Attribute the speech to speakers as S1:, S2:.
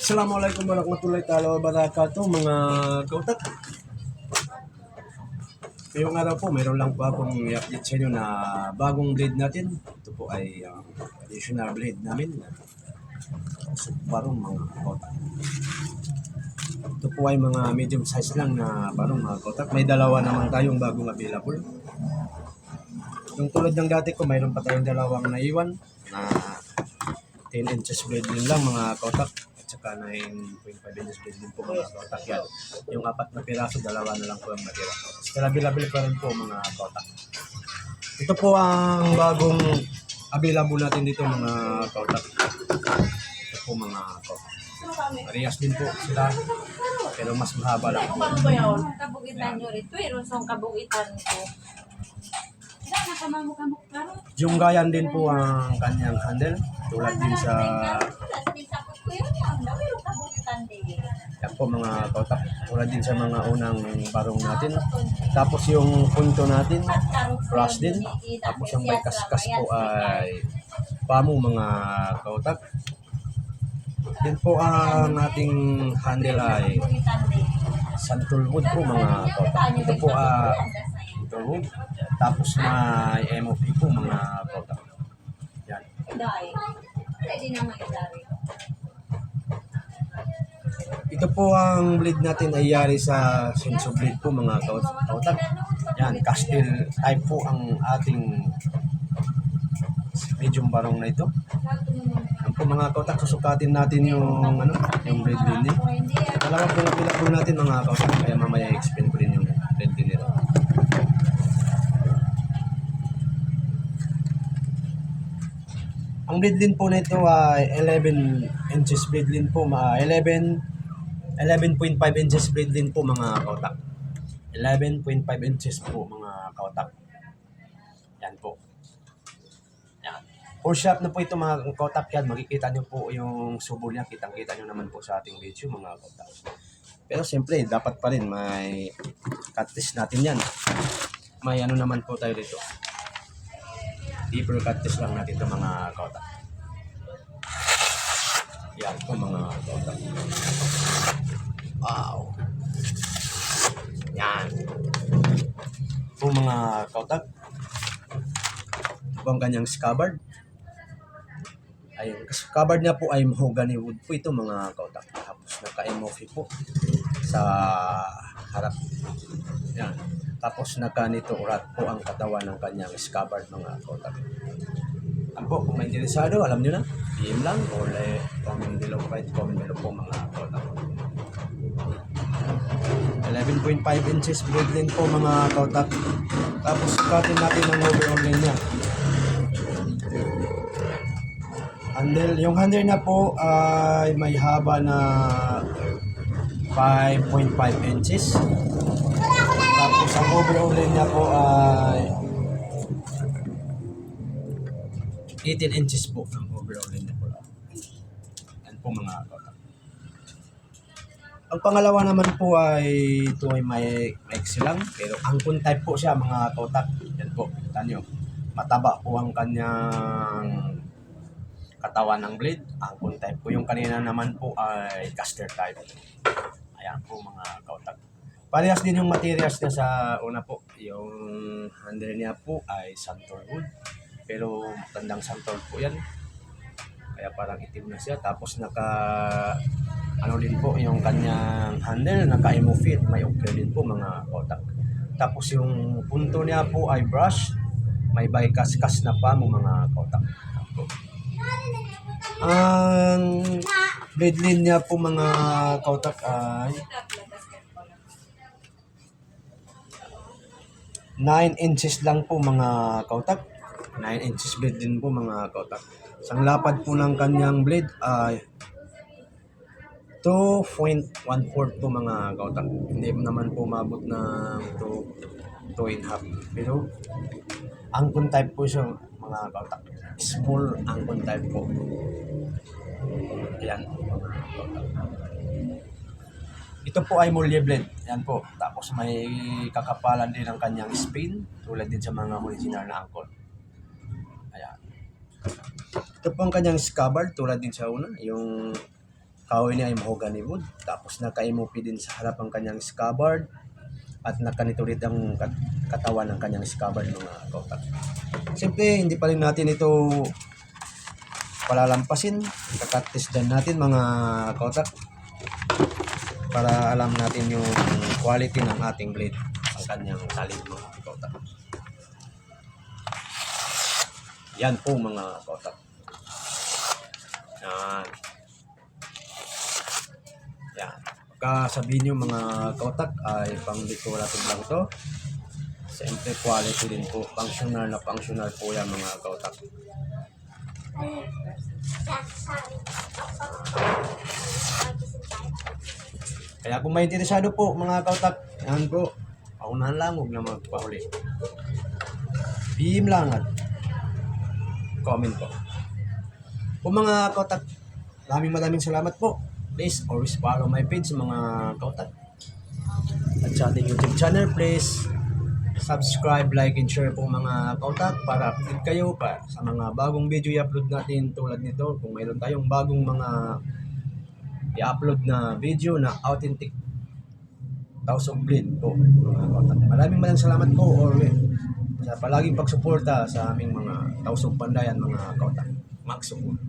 S1: Assalamualaikum warahmatullahi wabarakatuh mga kautak. Ngayong araw po, mayroon lang po akong i-update sa inyo na bagong blade natin. Ito po ay additional blade namin. Barong mga kautak. Ito po ay mga medium size lang na barong mga kautak. May dalawa naman tayong bagong available. Yung tulad ng dati ko, mayroon pa tayong dalawang naiwan na 10 inches blade din lang mga kautak. Tsaka 9.5 inches blade din po mga kautak yan. Yung apat na piraso, dalawa na lang po ang natira. Available pa rin po mga kautak. Ito po ang bagong available natin dito mga kautak. Ito po mga kautak. Parehas din po sila, pero mas mahaba lang.
S2: Kabugitan nyo rito, irusong kabugitan ko.
S1: Yung gayan din po ang kanyang handle, tulad din sa yan po mga kautak, tulad din sa mga unang barong natin. Tapos yung punto natin, plus din. Tapos yung may kaskas po ay pamo mga kautak. Din po ang ating handle ay santulwood po mga kautak. Ito po santulwood. Tapos may MOP po mga kautak. Yan. Ito po ang blade natin ay yari sa Senso blade po mga kautak. Yan, Castle type po ang ating medium barong na ito. Yan po mga kautak, susukatin natin yung blade din niya. Dalawang pinapila po natin mga kautak, kaya mamaya i-explain ko rin yung blade din nito. Ang blade din po nito ay 11 inches blade din po, 11.5 inches blade din po mga kautak. 11.5 inches po mga kautak. Yan po. Yan. Full shop na po ito mga kautak yan. Makikita nyo po yung subo niya. Kitang-kita nyo naman po sa ating video mga kautak. Pero siyempre, dapat pa rin may cut test natin yan. May ano naman po tayo dito. Deeper cut test lang natin ito mga kautak. Yan po mga kautak. Wow. Yan. Po mga kautak. Ito po ang kanyang scabbard. Ayun. Scabbard niya po ay mahogany wood po ito mga kautak. Tapos naka-MOF po sa harap. Yan. Tapos naka-nito urat po ang katawan ng kanyang scabbard mga kautak. Yan po, kung may interesado, alam nyo na. PM lang o comment below po mga kautak. 11.5 inches blade din po mga kautak. Tapos sukatin natin ang overall niya. Handle, yung handle niya po ay may haba na 5.5 inches. Tapos ang overall niya po ay 18 inches po ang overall niya po. Yan po mga kautak. Ang pangalawa naman po ay ito ay may maiksi lang, pero angkon type po siya mga kautak. Yan po, kita nyo. Mataba po ang kanyang katawan ng blade. Angkon type po. Yung kanina naman po ay caster type. Ayan po mga kautak. Parehas din yung materials niya sa una po. Yung handle niya po ay santor wood. Pero matandang santor po yan. Kaya parang itim na siya. Tapos din po yung kanyang handle, naka-MOF, may okay din po mga kautak. Tapos yung punto niya po ay brush, may bycas-kas na pa mga kautak. Ang blade line niya po mga kautak ay 9 inches lang po mga kautak. 9 inches blade din po mga kautak. Ang lapad po ng kanyang blade ay 2.14 po mga kautak. Hindi naman po mabot ng 2.5. Pero angkon type po siya mga kautak. Small angkon type po. Yan mga kautak. Ito po ay mulye blade. Yan po. Tapos may kakapalan din ang kanyang spin. Tulad din sa mga original na angkon. Ayan. Ito po ang kanyang scabbard. Tulad din sa una. Yung kahoy niya ay mahogany wood. Tapos naka-MOP din sa harap ang kanyang scabbard. At nakanito rin ang katawan ng kanyang scabbard mga kautak. Siyempre, hindi pa rin natin ito palalampasin. Kakatis din natin mga kautak para alam natin yung quality ng ating blade, ang kanyang talim mga kautak. Yan po mga kautak. Yan. Yan. Pagka sabihin nyo mga kautak ay pang decorative lang to. Siyempre quality din po. Functional na functional po yan mga kautak. Kaya kung may interesado po mga kautak, yan po. Paunahan lang, huwag na magpahuli. PM lang at comment po. Po mga kautak, maraming salamat po. Please always follow my page mga kautak. At sa ating YouTube channel, please subscribe, like, and share po mga kautak para update kayo pa sa mga bagong video i-upload natin tulad nito. Kung mayroon tayong bagong mga i-upload na video na authentic Taos of Blade po mga kautak. Maraming salamat po always sa palaging pagsuporta sa aming mga Taos of Pandayan mga kautak. Mag-support.